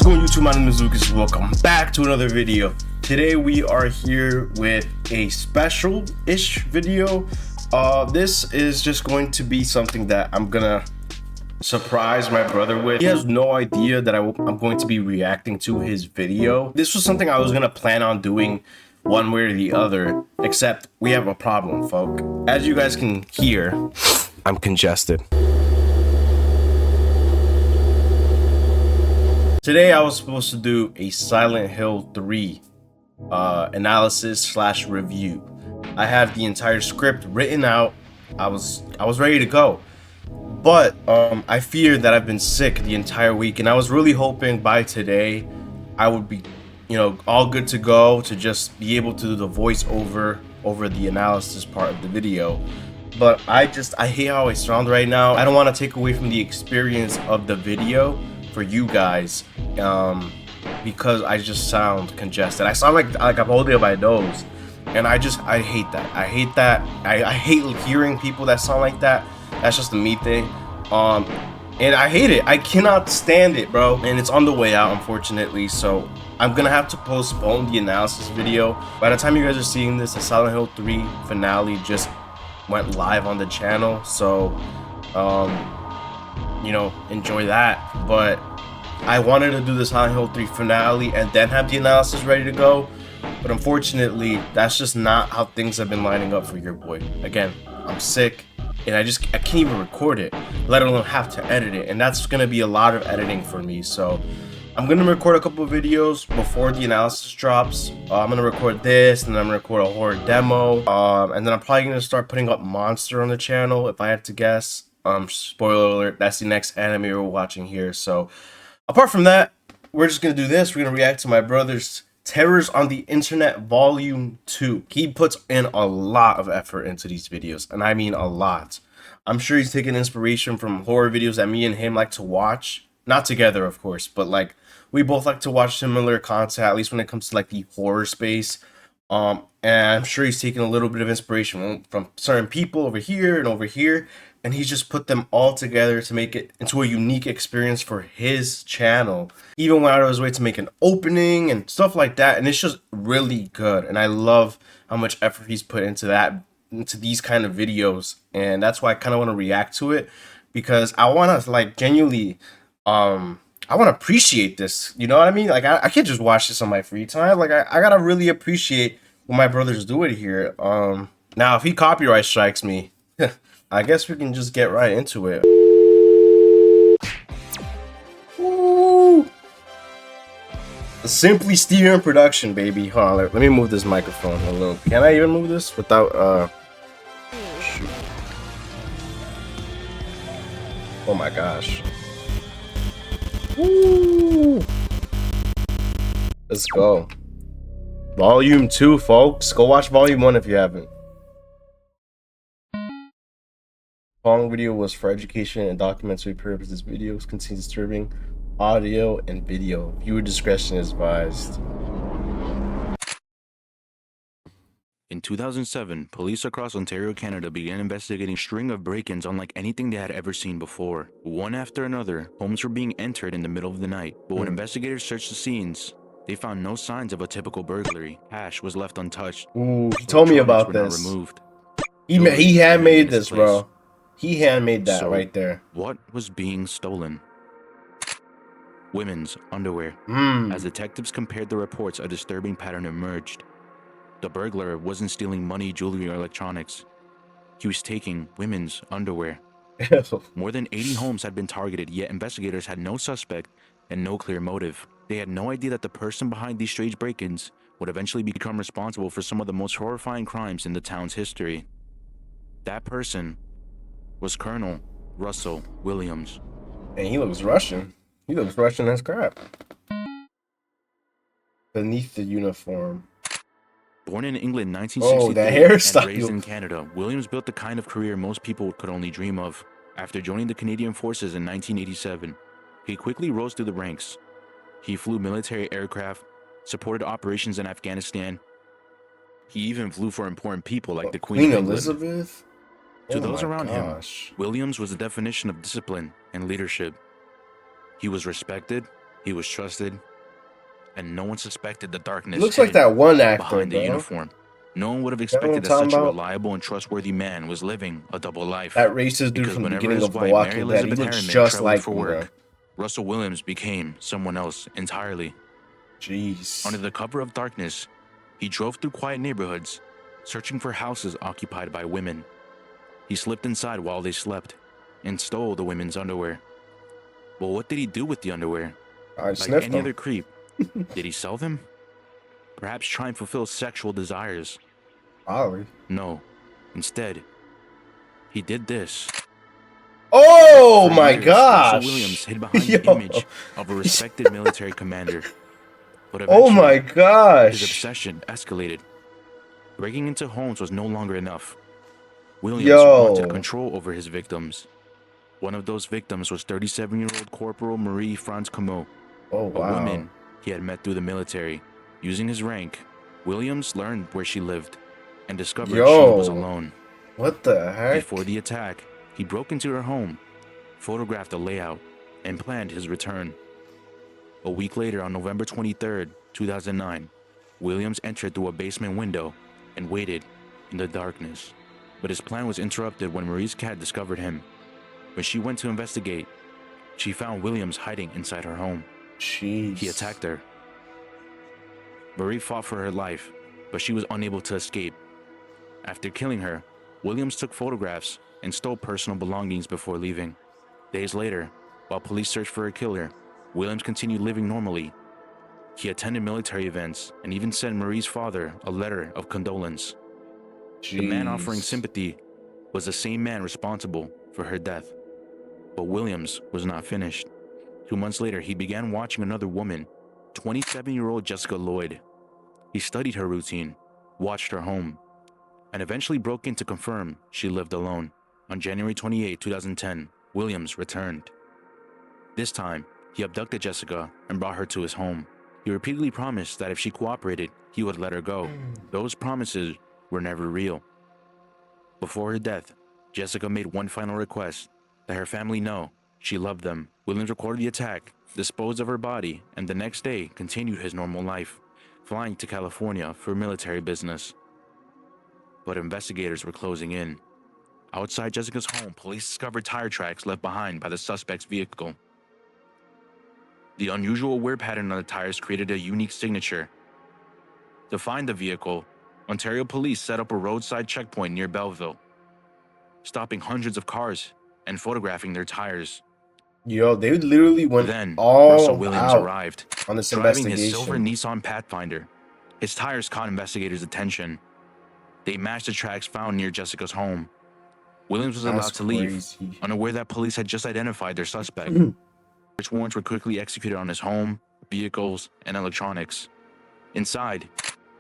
going YouTube? My name is Lucas. Welcome back to another video. Today we are here with a special-ish video. This is just going to be something that I'm gonna surprise my brother with. He has no idea that I'm going to be reacting to his video. This was something I was gonna plan on doing one way or the other, except we have a problem, folk. As you guys can hear, I'm congested. Today I was supposed to do a Silent Hill 3 analysis slash review. I have the entire script written out. I was ready to go, but I fear that I've been sick the entire week, and I was really hoping by today I would be, all good to go to just be able to do the voice over the analysis part of the video. But I hate how I sound right now. I don't want to take away from the experience of the video for you guys, because I just sound congested. I sound like I'm holding my nose, and I hate that. I hate hearing people that sound like that. That's just a me thing, and I hate it. I cannot stand it, bro. And it's on the way out, unfortunately, so I'm gonna have to postpone the analysis video. By the time you guys are seeing this, the Silent Hill 3 finale just went live on the channel, so enjoy that. But I wanted to do the Silent Hill 3 finale and then have the analysis ready to go, but unfortunately that's just not how things have been lining up for your boy. Again, I'm sick, and I can't even record it, let alone have to edit it, and that's gonna be a lot of editing for me. So I'm gonna record a couple of videos before the analysis drops. I'm gonna record this, and then I'm gonna record a horror demo, and then I'm probably gonna start putting up Monster on the channel, if I had to guess. Spoiler alert, that's the next anime we're watching here. So apart from that, we're just gonna do this. We're gonna react to my brother's Terrors on the Internet Volume 2. He puts in a lot of effort into these videos, and I mean a lot. I'm sure he's taking inspiration from horror videos that me and him like to watch. Not together, of course, but like we both like to watch similar content, at least when it comes to like the horror space. And I'm sure he's taking a little bit of inspiration from certain people over here and over here, and he's just put them all together to make it into a unique experience for his channel. Even went out of his way to make an opening and stuff like that, and it's just really good. And I love how much effort he's put into these kind of videos, and that's why I kind of want to react to it, because I want to like genuinely I want to appreciate this, you know what I mean? Like I can't just watch this on my free time. Like I gotta really appreciate what my brother's doing here. Now if he copyright strikes me, I guess we can just get right into it. Woo! Simply Steven production, baby. Hold on, let me move this microphone a little. Can I even move this without shoot. Oh my gosh. Woo! Let's go. Volume 2, folks. Go watch Volume 1 if you haven't. Following video was for education and documentary purposes. Videos contain disturbing audio and video. Viewer discretion is advised. In 2007, police across Ontario, Canada began investigating a string of break-ins unlike anything they had ever seen before. One after another, homes were being entered in the middle of the night, but when investigators searched the scenes, they found no signs of a typical burglary. Cash was left untouched. Ooh, he told me about this. He handmade this, bro. He handmade that right there. What was being stolen? Women's underwear. As detectives compared the reports, a disturbing pattern emerged. The burglar wasn't stealing money, jewelry, or electronics. He was taking women's underwear. More than 80 homes had been targeted, yet investigators had no suspect and no clear motive. They had no idea that the person behind these strange break-ins would eventually become responsible for some of the most horrifying crimes in the town's history. That person was Colonel Russell Williams. And he looks Russian. He looks Russian as crap. Beneath the uniform. Born in England in 1963 and raised in Canada, Williams built the kind of career most people could only dream of. After joining the Canadian Forces in 1987, he quickly rose through the ranks. He flew military aircraft, supported operations in Afghanistan. He even flew for important people like the Queen Elizabeth. To those around him, Williams was the definition of discipline and leadership. He was respected, He was trusted, and no one suspected the He darkness looks like hidden that one actor, behind the bro. uniform. No one would have You know what I'm expected that talking such a about? reliable and trustworthy man was living a double life. That racist dude Because from the whenever beginning his of The wife, Mary Walking Dead. He Elizabeth looks Harriman, just traveled like for him, bro. work, Russell Williams became someone else entirely. Jeez. Under the cover of darkness, he drove through quiet neighborhoods, searching for houses occupied by women. He slipped inside while they slept and stole the women's underwear. But what did he do with the underwear? I Like sniffed any him. other creep, did he sell them? Perhaps try and fulfill sexual desires? Probably. No. Instead, he did this. Oh For my years, Russell gosh! Williams hid behind the Yo. image of a respected military commander. But Oh my eventually, his gosh! obsession escalated. Breaking into homes was no longer enough. Williams wanted Yo. control over his victims. One of those victims was 37-year-old Corporal Marie France Comeau, Oh a wow. woman he had met through the military. Using his rank, Williams learned where she lived and discovered she was Yo. alone. What the heck? Before the attack, he broke into her home, photographed the layout, and planned his return. A week later, on November 23rd, 2009, Williams entered through a basement window and waited in the darkness. But his plan was interrupted when Marie's cat discovered him. When she went to investigate, she found Williams hiding inside her home. Jeez. He attacked her. Marie fought for her life, but she was unable to escape. After killing her, Williams took photographs and stole personal belongings before leaving. Days later, while police searched for her killer, Williams continued living normally. He attended military events and even sent Marie's father a letter of condolence. Jeez. The man offering sympathy was the same man responsible for her death. But Williams was not finished. 2 months later, he began watching another woman, 27-year-old Jessica Lloyd. He studied her routine, watched her home, and eventually broke in to confirm she lived alone. On January 28, 2010, Williams returned. This time, he abducted Jessica and brought her to his home. He repeatedly promised that if she cooperated, he would let her go. Those promises were never real. Before her death, Jessica made one final request, that her family know she loved them. Williams recorded the attack, disposed of her body, and the next day continued his normal life, flying to California for military business. But investigators were closing in. Outside Jessica's home, police discovered tire tracks left behind by the suspect's vehicle. The unusual wear pattern on the tires created a unique signature. To find the vehicle, Ontario police set up a roadside checkpoint near Belleville, stopping hundreds of cars and photographing their tires. Yo, they literally went Then, Russell all Williams out arrived, on this driving his silver investigation. Nissan Pathfinder. His tires caught investigators' attention. They matched the tracks found near Jessica's home. Williams was allowed to leave, unaware that police had just identified their suspect. Search warrants were quickly executed on his home, vehicles, and electronics. Inside,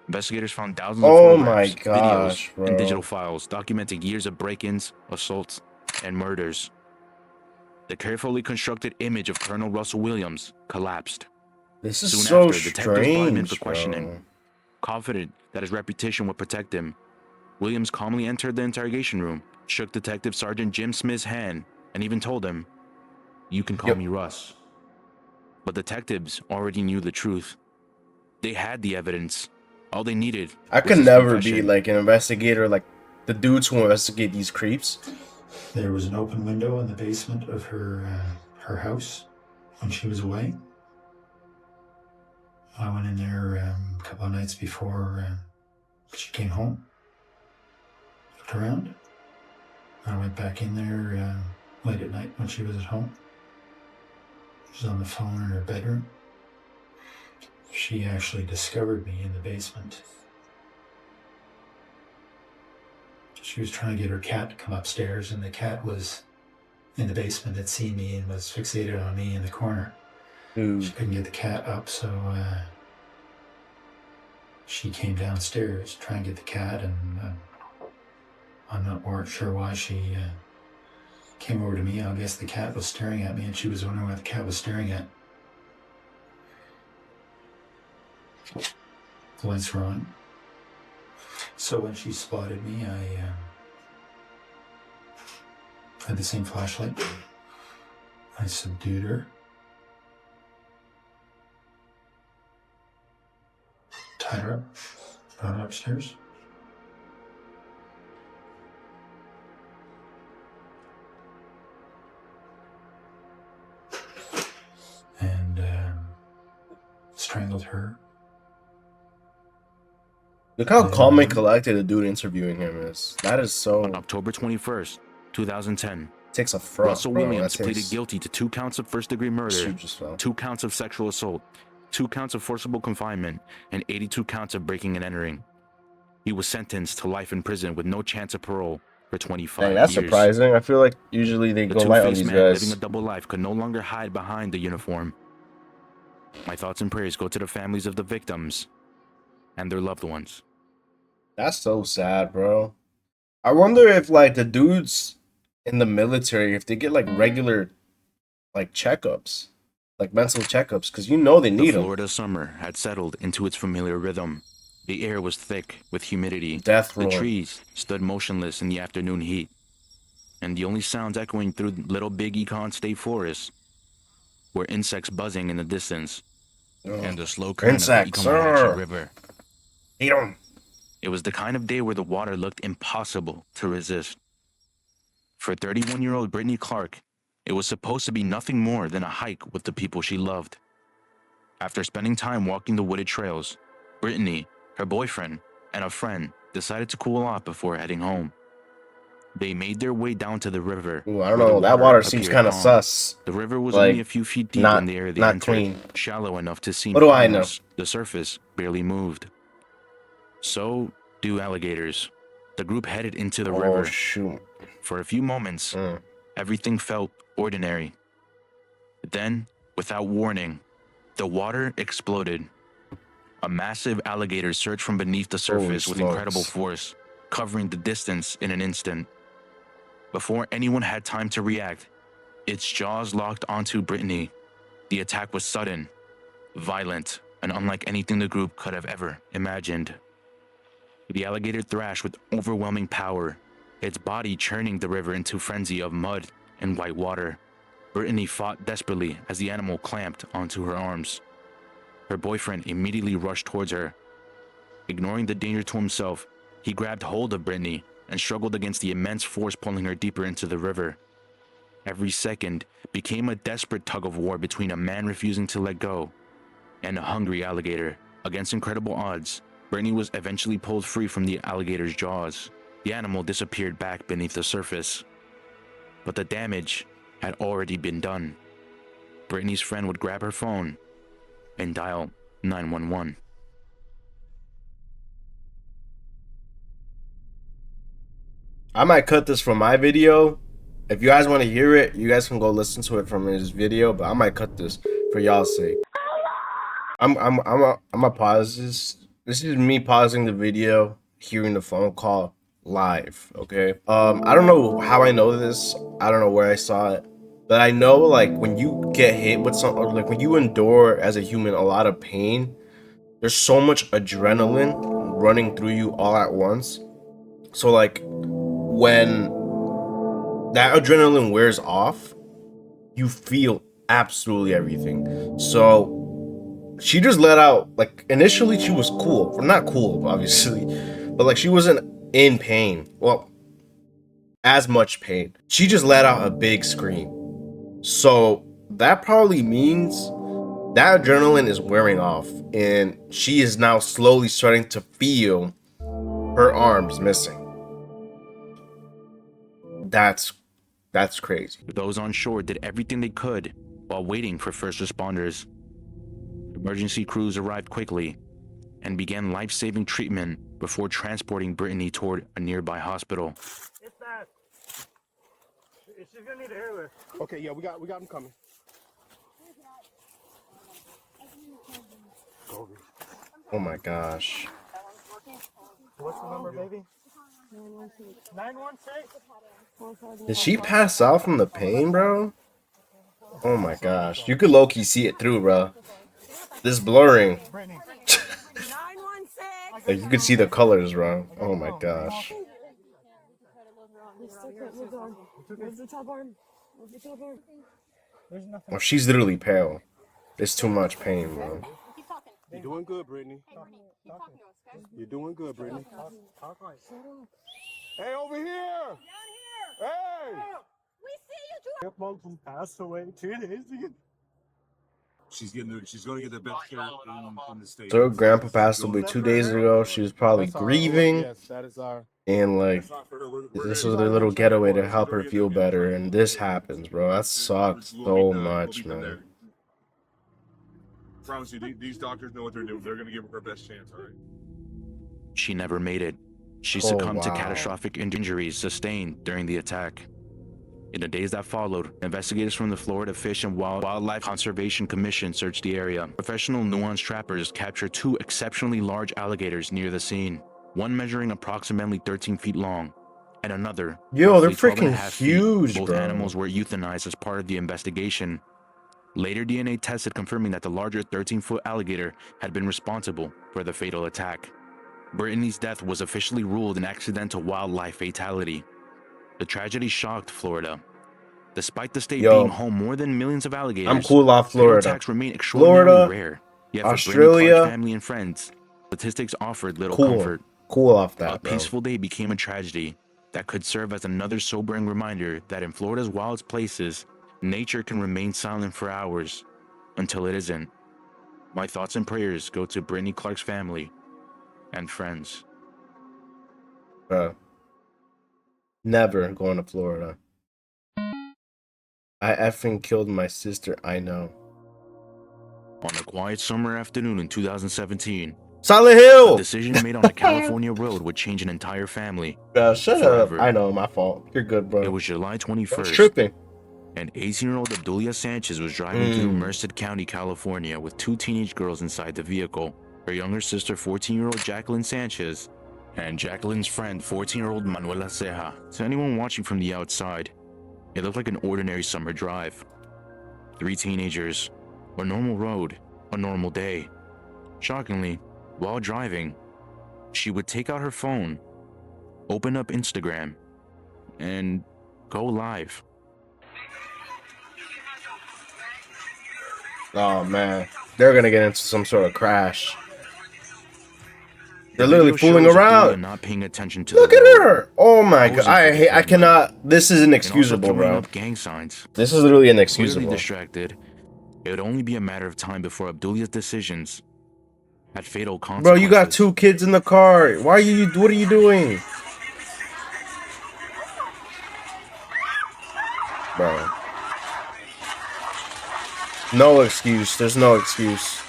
investigators found thousands of photographs, videos, and digital files documenting years of break-ins, assaults, and murders. The carefully constructed image of Colonel Russell Williams collapsed. This is Soon so after, detectives brought him in for strange, questioning. bro. Confident that his reputation would protect him, Williams calmly entered the interrogation room, shook Detective Sergeant Jim Smith's hand, and even told him, "You can call me Russ." But detectives already knew the truth. They had the evidence. All they needed I was could his never be confession. like an investigator, like the dudes who investigate these creeps. There was an open window in the basement of her house when she was away. I went in there a couple of nights before she came home. Looked around. I went back in there late at night when she was at home. She was on the phone in her bedroom. She actually discovered me in the basement. She was trying to get her cat to come upstairs, and the cat was in the basement, had seen me and was fixated on me in the corner. She couldn't get the cat up, so she came downstairs to try and get the cat, and I'm not sure why she came over to me. I guess the cat was staring at me, and she was wondering what the cat was staring at. The lights were on. So when she spotted me, I had the same flashlight. I subdued her. tied her up, brought her upstairs. And strangled her. Look how calm and collected the dude interviewing him is. That is so... On October 21st, 2010, takes a front, Russell Williams pleaded guilty to 2 counts of first-degree murder, 2 counts of sexual assault, 2 counts of forcible confinement, and 82 counts of breaking and entering. He was sentenced to life in prison with no chance of parole for 25 years. That's surprising. I feel like usually they go light on these guys. Living a double life could no longer hide behind the uniform. My thoughts and prayers go to the families of the victims and their loved ones. That's so sad, bro. I wonder if, like, the dudes in the military, if they get, like, regular, like, checkups. Like, mental checkups, because you know they need them. The Florida summer had settled into its familiar rhythm. The air was thick with humidity. Death roar. The trees stood motionless in the afternoon heat. And the only sounds echoing through Little Big Econ State Forest were insects buzzing in the distance and the slow current of the Economowoc River. Eat 'em. It was the kind of day where the water looked impossible to resist. For 31-year-old Brittany Clark, it was supposed to be nothing more than a hike with the people she loved. After spending time walking the wooded trails, Brittany, her boyfriend, and a friend decided to cool off before heading home. They made their way down to the river. Ooh, I don't know. That water seems kind of sus. The river was only a few feet deep in the area they entered, clean. shallow enough to seem What do I know? The surface barely moved. So do alligators. The group headed into the river. Shoot. For a few moments, everything felt ordinary. Then, without warning, the water exploded. A massive alligator surged from beneath the surface with incredible force, covering the distance in an instant. Before anyone had time to react, its jaws locked onto Brittany. The attack was sudden, violent, and unlike anything the group could have ever imagined. The alligator thrashed with overwhelming power, its body churning the river into frenzy of mud and white water. Brittany fought desperately as the animal clamped onto her arms. Her boyfriend immediately rushed towards her. Ignoring the danger to himself, he grabbed hold of Brittany and struggled against the immense force pulling her deeper into the river. Every second became a desperate tug-of-war between a man refusing to let go and a hungry alligator. Against incredible odds, Brittany was eventually pulled free from the alligator's jaws. The animal disappeared back beneath the surface. But the damage had already been done. Brittany's friend would grab her phone and dial 911. I might cut this from my video. If you guys want to hear it, you guys can go listen to it from his video, but I might cut this for y'all's sake. I'm a pause this. This is me pausing the video, hearing the phone call live, okay? I don't know how I know this. I don't know where I saw it. But I know, like, when you get hit with something, like when you endure as a human a lot of pain, there's so much adrenaline running through you all at once. So, like, when that adrenaline wears off, you feel absolutely everything. So she just let out, like, initially she was cool. Well, not cool, obviously, but like she wasn't in pain. Well, as much pain. She just let out a big scream. So that probably means that adrenaline is wearing off, and she is now slowly starting to feel her arms missing. That's crazy. Those on shore did everything they could while waiting for first responders. Emergency crews arrived quickly and began life-saving treatment before transporting Brittany toward a nearby hospital. It's bad. She's gonna need an airlift. Okay, yeah, we got them coming. Oh my gosh. What's the number, baby? 916. Did she pass out from the pain, bro? Oh my gosh. You could low-key see it through, bro. This blurring. Like, you could see the colors, bro. Oh my gosh. Oh, she's literally pale. It's too much pain, bro. You're doing good, Brittany. You're doing good, Brittany. Hey, over here! Hey! We see you. Grandpa passed away 2 days ago. She's going to get the best care in the state. So her grandpa passed away 2 days ago. She was probably grieving, Yes, that is our. and like this was their little getaway to help her feel better. And this happens, bro. That sucks so much, man. I promise you, these doctors know what they're doing. They're going to give her her best chance, all right? She never made it. She Oh, succumbed to wow. catastrophic injuries sustained during the attack. In the days that followed, investigators from the Florida Fish and Wildlife Conservation Commission searched the area. Professional nuanced trappers captured 2 exceptionally large alligators near the scene, one measuring approximately 13 feet long, and another Yo, they're roughly 12 and a freaking half feet. huge, Both bro. animals were euthanized as part of the investigation. Later DNA tested confirming that the larger 13-foot alligator had been responsible for the fatal attack. Brittany's death was officially ruled an accidental wildlife fatality. The tragedy shocked Florida. Despite the state being Yo, home more than millions of alligators, I'm cool off fatal Florida. attacks remain extraordinarily Florida, rare. Yet for Brittany Clark's Australia, family and friends, statistics offered little cool. comfort. Cool off A that, bro. peaceful day became a tragedy that could serve as another sobering reminder that in Florida's wildest places, nature can remain silent for hours until it isn't. My thoughts and prayers go to Brittany Clark's family and friends. Bro. Never going to Florida. I effing killed my sister, I know. On a quiet summer afternoon in 2017, Silent a Hill! decision made on a California road would change an entire family. Shut Forever. up. I know, my fault. You're good, bro. It was July I was 21st, tripping. and 18-year-old Abdulia Sanchez was driving through Merced County, California with 2 teenage girls inside the vehicle. Her younger sister, 14-year-old Jacqueline Sanchez, and Jacqueline's friend, 14-year-old Manuela Ceja. To anyone watching from the outside, it looked like an ordinary summer drive. 3 teenagers, a normal road, a normal day. Shockingly, while driving, she would take out her phone, open up Instagram, and go live. Oh, man. They're gonna get into some sort of crash. They're The literally video fooling shows around. Abdulia not paying attention to Look the at road, her. Oh my god. posing for the I camera, cannot. This is and also inexcusable, throwing bro. up gang signs. This is literally Clearly inexcusable. distracted, it would only be a matter of time before Abdulia's decisions had fatal Bro, consequences. you got 2 kids in the car. Why are you? What are you doing? Bro. No excuse. There's no excuse.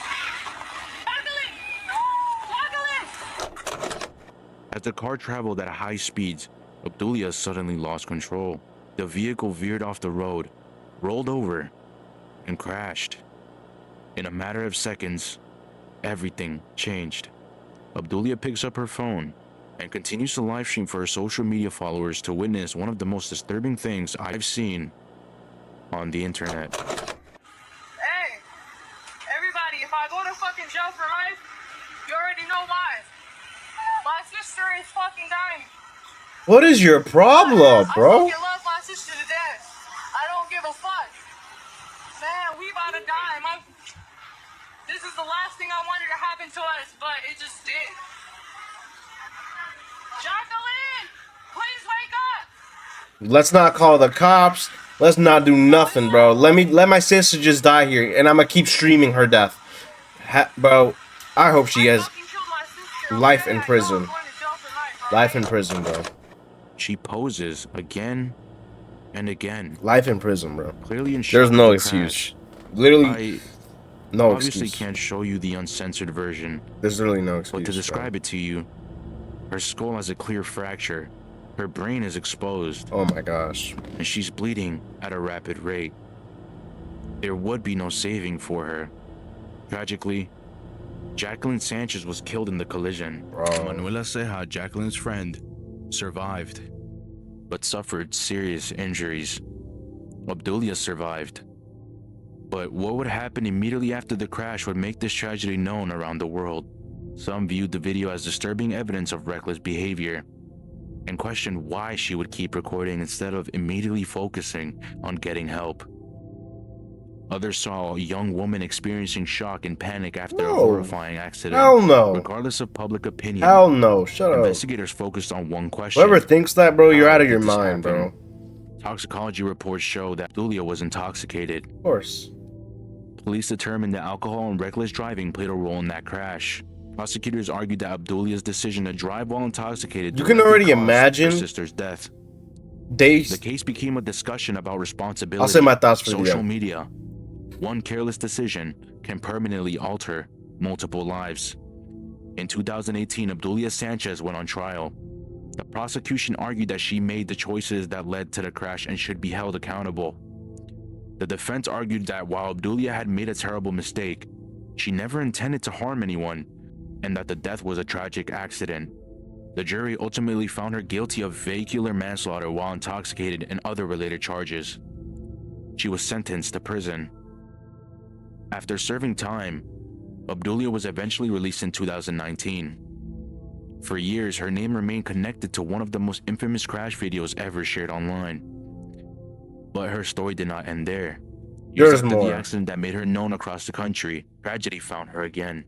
As the car traveled at high speeds, Abdulia suddenly lost control. The vehicle veered off the road, rolled over, and crashed. In a matter of seconds, everything changed. Abdulia picks up her phone and continues to live stream for her social media followers to witness one of the most disturbing things I've seen on the internet. Hey, everybody, if I go to fucking jail for life, you already know why. My sister is fucking dying. What is your problem, I bro? fucking love my sister to death. I don't give a fuck. Man, we about to die. This is the last thing I wanted to happen to us, but it just did. Jacqueline, please wake up. Let's not call the cops. Let's not do nothing, bro. Let my sister just die here, and I'm gonna keep streaming her death. Bro, I hope she has Fucking killed my sister, life okay? in I know prison. I'm going to jail for life, Life in alright? prison, bro. She poses again and again, Life in prison, bro. clearly in shock There's of no the excuse. crash. Literally, no Obviously excuse. can't show you the uncensored version, There's literally no but excuse, to bro. describe it to you, her skull has a clear fracture, her brain is exposed, Oh my gosh. and she's bleeding at a rapid rate. There would be no saving for her. Tragically, Jacqueline Sanchez was killed in the collision. Bro. Manuela Ceja, Jacqueline's friend, survived, but suffered serious injuries. Abdulia survived. But what would happen immediately after the crash would make this tragedy known around the world. Some viewed the video as disturbing evidence of reckless behavior and questioned why she would keep recording instead of immediately focusing on getting help. Others saw a young woman experiencing shock and panic after a No. horrifying accident. Hell no. Regardless of public opinion, Hell no. Shut up. investigators focused on one question. Whoever thinks that, bro, you're How out of did your this mind, happen? bro. Toxicology reports show that Abdulia was intoxicated. Of course. Police determined that alcohol and reckless driving played a role in that crash. Prosecutors argued that Abdulia's decision to drive while intoxicated You can directly already caused imagine her sister's death. They. The case became a discussion about responsibility. I'll say my thoughts for the social end. media. One careless decision can permanently alter multiple lives. In 2018, Abdulia Sanchez went on trial. The prosecution argued that she made the choices that led to the crash and should be held accountable. The defense argued that while Abdulia had made a terrible mistake, she never intended to harm anyone, and that the death was a tragic accident. The jury ultimately found her guilty of vehicular manslaughter while intoxicated and other related charges. She was sentenced to prison. After serving time, Abdulia was eventually released in 2019. For years, her name remained connected to one of the most infamous crash videos ever shared online. But her story did not end there. Years There's after more. the accident that made her known across the country, tragedy found her again.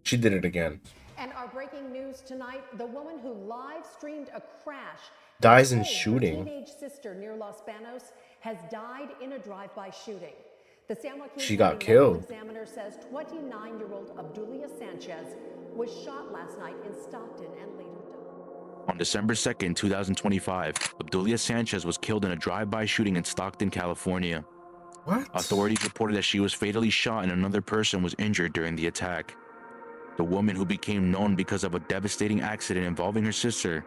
She did it again. And our breaking news tonight, the woman who live streamed a crash Dies in her shooting. teenage sister near Los Banos has died in a drive-by shooting. The San Joaquin She got County killed. Medical Examiner says 29-year-old Abdulia Sanchez was shot last night in Stockton and later died. On December 2nd, 2025, Abdulia Sanchez was killed in a drive-by shooting in Stockton, California. What? Authorities reported that she was fatally shot and another person was injured during the attack. The woman, who became known because of a devastating accident involving her sister,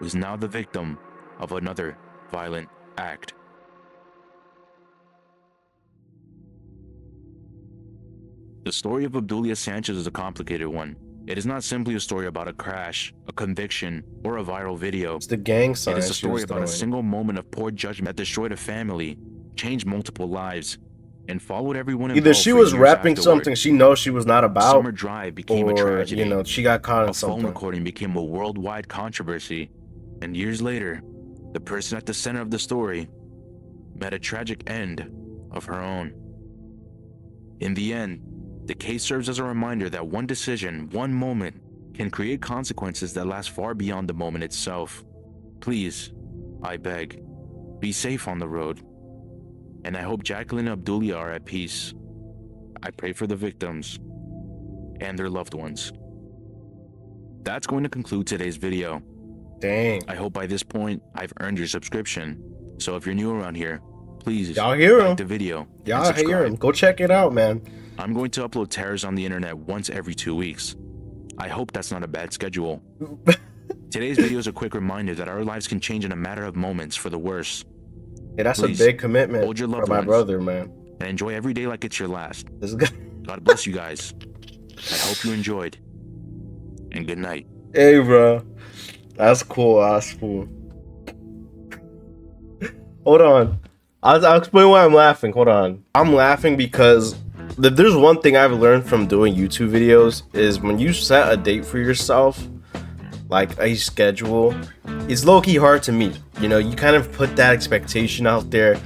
was now the victim of another violent act. The story of Abdulia Sanchez is a complicated one. It is not simply a story about a crash, a conviction, or a viral video. It's the gang It sign. is a she was story about a throwing. single moment of poor judgment that destroyed a family, changed multiple lives, and followed everyone involved. Either she for was years rapping afterward. something she knows she was not about, Summer Drive became a or tragedy. you know, she got caught in A phone something. recording became a worldwide controversy, and years later, the person at the center of the story met a tragic end of her own. In the end, the case serves as a reminder that one decision, one moment, can create consequences that last far beyond the moment itself. Please, I beg, be safe on the road. And I hope Jacqueline and Abdulia are at peace. I pray for the victims and their loved ones. That's going to conclude today's video. Dang. I hope by this point I've earned your subscription. So if you're new around here, please Y'all hear like him. the video. and Y'all hear subscribe. him. Go check it out, man. I'm going to upload terrors on the internet once every 2 weeks. I hope that's not a bad schedule. Today's video is a quick reminder that our lives can change in a matter of moments for the worse. Yeah, that's Please, a big commitment hold your for loved my ones. brother, man. And enjoy every day like it's your last. This guy. God bless you guys. I hope you enjoyed. And good night. Hey, bro. That's cool. That's cool. Hold on. I'll explain why I'm laughing. Hold on. I'm laughing because there's one thing I've learned from doing YouTube videos is when you set a date for yourself, like a schedule, it's low-key hard to meet. You know, you kind of put that expectation out there.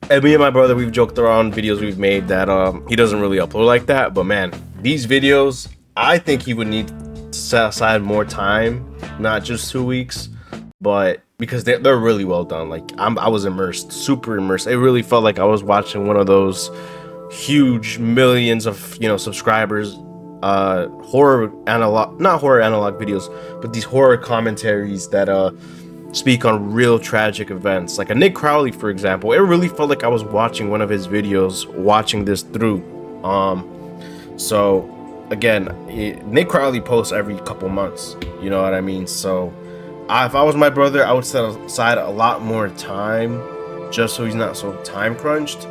And me and my brother, we've joked around videos we've made that he doesn't really upload like that. But man, these videos, I think he would need to set aside more time, not just 2 weeks, but because they're really well done. Like I was immersed, super immersed. It really felt like I was watching one of those huge millions of, you know, subscribers horror analog, not horror analog videos, but these horror commentaries that speak on real tragic events, like a Nick Crowley, for example. It really felt like I was watching one of his videos, watching this through. So again, Nick Crowley posts every couple months, you know what I mean? So if I was my brother, I would set aside a lot more time just so he's not so time crunched.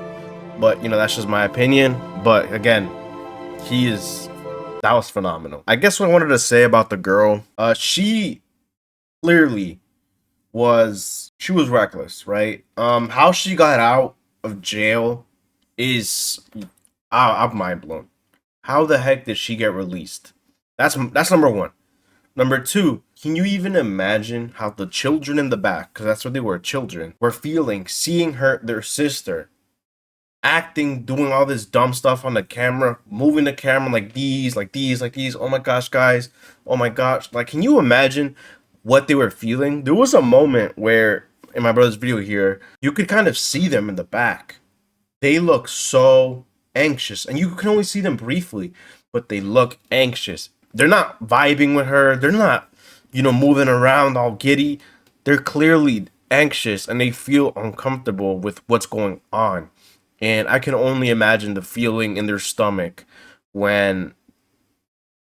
But you know, that's just my opinion. But again, that was phenomenal. I guess what I wanted to say about the girl, she clearly was reckless, right? How she got out of jail is I'm mind blown. How the heck did she get released? That's number one. Number two, can you even imagine how the children in the back, because that's what they were, children, were feeling seeing their sister acting, doing all this dumb stuff on the camera, moving the camera like these, like these, like these. Oh my gosh, guys. Oh my gosh. Like, can you imagine what they were feeling? There was a moment where, in my brother's video here, you could kind of see them in the back. They look so anxious, and you can only see them briefly, but they look anxious. They're not vibing with her. They're not, moving around all giddy. They're clearly anxious, and they feel uncomfortable with what's going on. And I can only imagine the feeling in their stomach when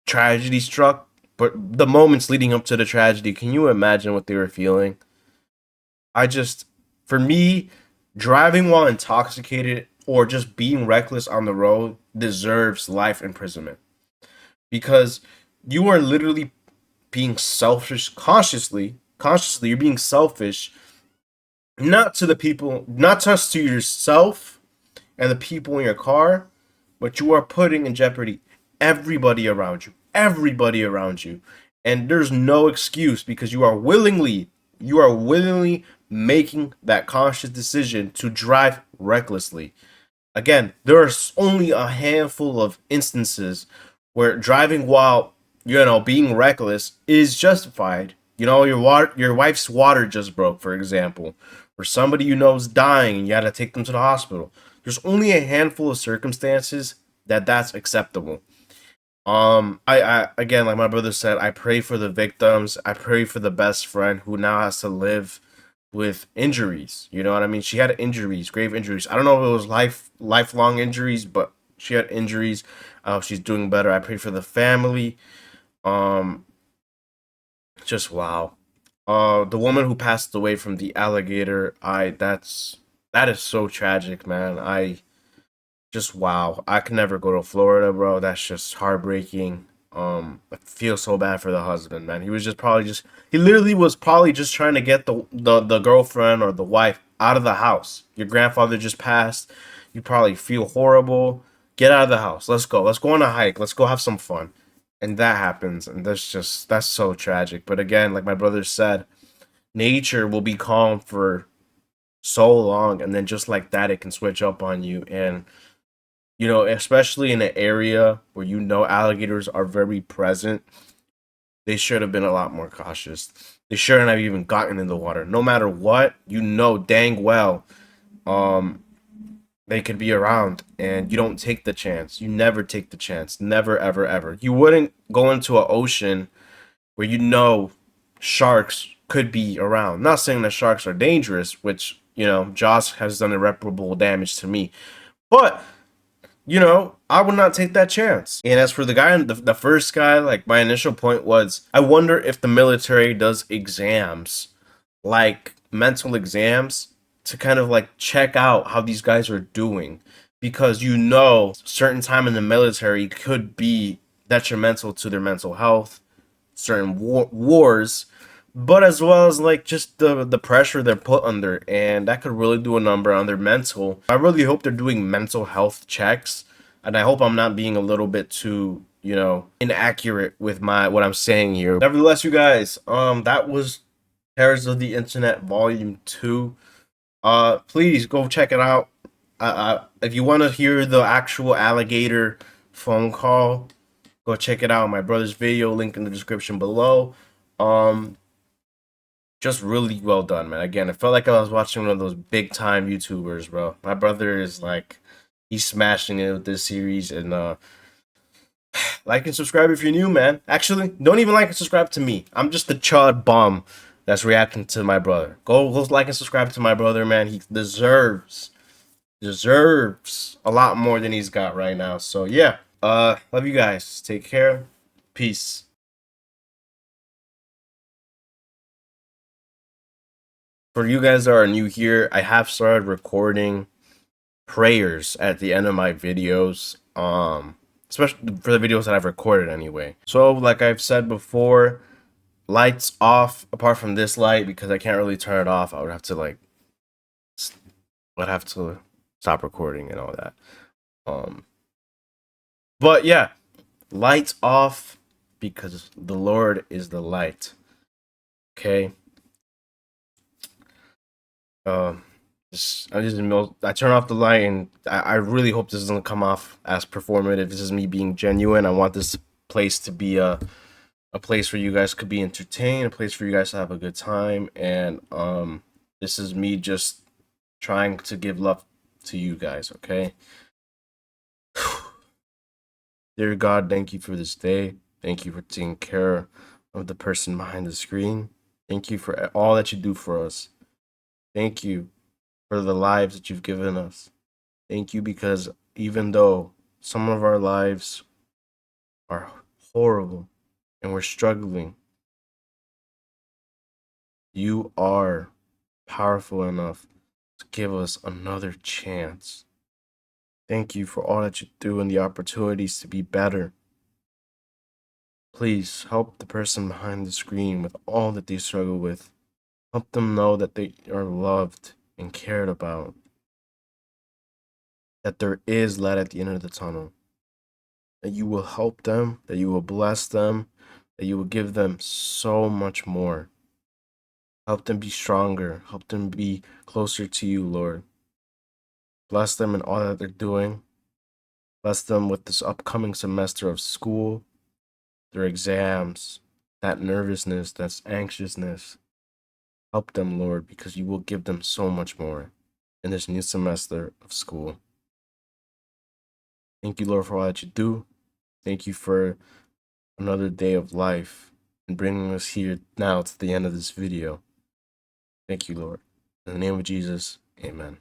tragedy struck. But the moments leading up to the tragedy, can you imagine what they were feeling? For me, driving while intoxicated or just being reckless on the road deserves life imprisonment, because you are literally being selfish consciously you're being selfish, not to the people, not just to yourself and the people in your car, but you are putting in jeopardy everybody around you. And there's no excuse, because you are willingly making that conscious decision to drive recklessly. Again, there are only a handful of instances where driving while, being reckless is justified. Your wife's water just broke, for example, or somebody you know is dying and you had to take them to the hospital. There's only a handful of circumstances that's acceptable. I again, like my brother said, I pray for the victims. I pray for the best friend who now has to live with injuries. You know what I mean? She had injuries, grave injuries. I don't know if it was lifelong injuries, but she had injuries. She's doing better. I pray for the family. Um, just wow. The woman who passed away from the alligator. That is so tragic, man. Just wow. I could never go to Florida, bro. That's just heartbreaking. I feel so bad for the husband, man. He literally was probably just trying to get the girlfriend or the wife out of the house. Your grandfather just passed. You probably feel horrible. Get out of the house. Let's go. Let's go on a hike. Let's go have some fun. And that happens, and that's so tragic. But again, like my brother said, nature will be calm for so long, and then just like that, it can switch up on you. And especially in an area where alligators are very present, they should have been a lot more cautious. They shouldn't have even gotten in the water. No matter what, dang well, they could be around, and you don't take the chance. You never take the chance. Never, ever, ever. You wouldn't go into an ocean where sharks could be around. Not saying that sharks are dangerous, which, Josh has done irreparable damage to me. But I would not take that chance. And as for the guy, the first guy, like my initial point was, I wonder if the military does exams, like mental exams, to kind of like check out how these guys are doing. Because certain time in the military could be detrimental to their mental health, certain wars, but as well as like just the pressure they're put under, and that could really do a number on their mental. I really hope they're doing mental health checks, and I hope I'm not being a little bit too inaccurate with what I'm saying here. Nevertheless, you guys, that was Terrors of the Internet Volume 2. Please go check it out. If you want to hear the actual alligator phone call, go check it out. My brother's video, link in the description below. Just really well done, man. Again, it felt like I was watching one of those big time YouTubers, bro. My brother is like, he's smashing it with this series. And like and subscribe if you're new, man. Actually, don't even like and subscribe to me. I'm just the chud bum that's reacting to my brother. Go like and subscribe to my brother, man. He deserves a lot more than he's got right now. So yeah, love you guys. Take care. Peace. For you guys that are new here, I have started recording prayers at the end of my videos, especially for the videos that I've recorded anyway. So like I've said before, lights off apart from this light, because I can't really turn it off. I would have to stop recording and all that. But yeah, lights off because the Lord is the light. Okay. I turn off the light, and I really hope this doesn't come off as performative. This is me being genuine. I want this place to be a place where you guys could be entertained, a place for you guys to have a good time, and this is me just trying to give love to you guys, okay? Dear God, thank you for this day. Thank you for taking care of the person behind the screen. Thank you for all that you do for us. Thank you for the lives that you've given us. Thank you, because even though some of our lives are horrible and we're struggling, you are powerful enough to give us another chance. Thank you for all that you do and the opportunities to be better. Please help the person behind the screen with all that they struggle with. Help them know that they are loved and cared about. That there is light at the end of the tunnel. That you will help them, that you will bless them, that you will give them so much more. Help them be stronger. Help them be closer to you, Lord. Bless them in all that they're doing. Bless them with this upcoming semester of school, their exams, that nervousness, that anxiousness. Help them, Lord, because you will give them so much more in this new semester of school. Thank you, Lord, for all that you do. Thank you for another day of life and bringing us here now to the end of this video. Thank you, Lord. In the name of Jesus, amen.